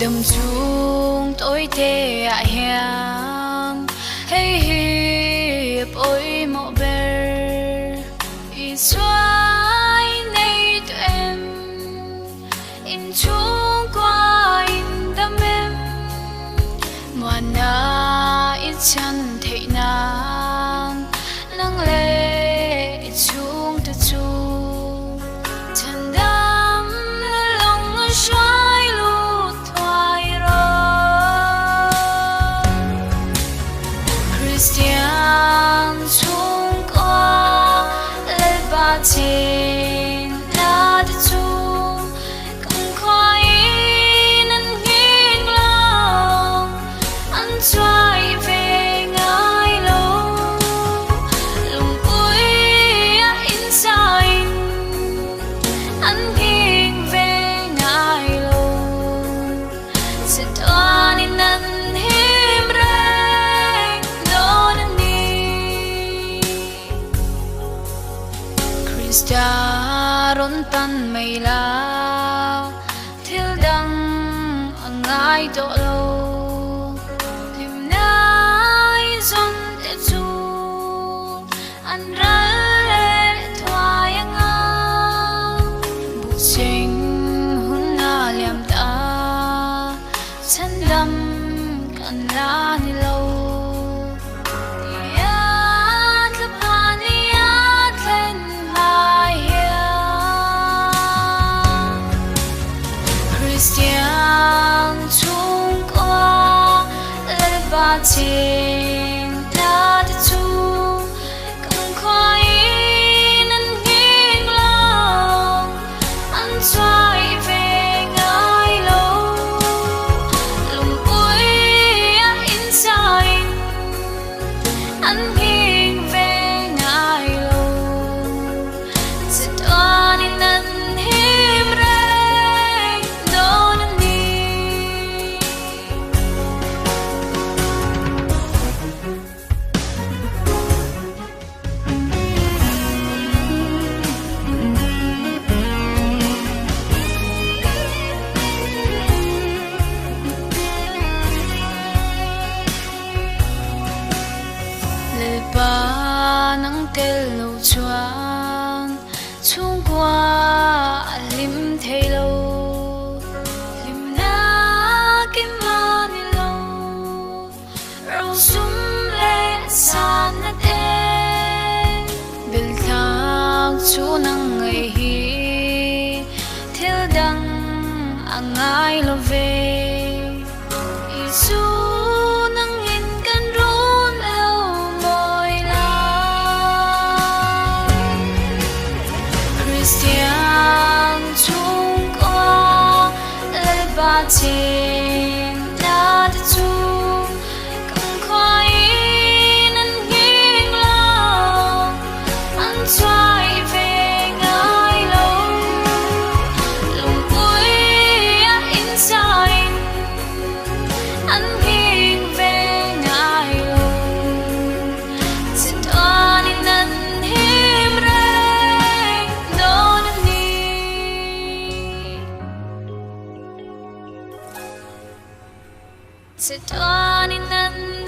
đầm chung tôi thế ạ hiang hey hiệp ôi mộ bờ ý xoay nay tụi em in chung qua in đam em mùa na ít chân thị nàng nắng lệ chung từ chung chân đam lòng xoay lụt thoại rồi Christian chung qua lệ ba trên là từ chung cũng khoai nên nghiêng lòng anh xoay về ngay lâu lòng cuối in sai anh nghiêng về ngay lâu sẽ toan in anh hiểm reng đó nên đi Krista rôn tan mây lao thiếu đăng ở ngay độ lâu liềm nai dọn để chu anh ra lệ thoại ngang bút sinh hun na liềm ta chân đâm cần la ni lâu Tiat lepan liat lên hai hiang Christian chung qua lệ ba trên là để chung cũng khoai nên nghiêng lòng anh xoay về ngay lâu lòng cuối in sai anh nghiêng về ngay lâu sẽ toan in anh hiểm reng đó nên đi lệ ba nắng tel lâu choang chung qua lim thấy lâu lim na kim man lâu rau sum lệ san na đen bil thang chu nang ngày hi thiếu đăng angai lo về Isu nang in kan run eo môi la Christian chung qua lệ ba trên là để chung cũng khoai nên nghiêng lòng anh xoay về ngay lâu lòng cuối in sai anh nghiêng về ngay lâu sẽ toan in anh hiểm reng đó nên đi sẽ toan in anh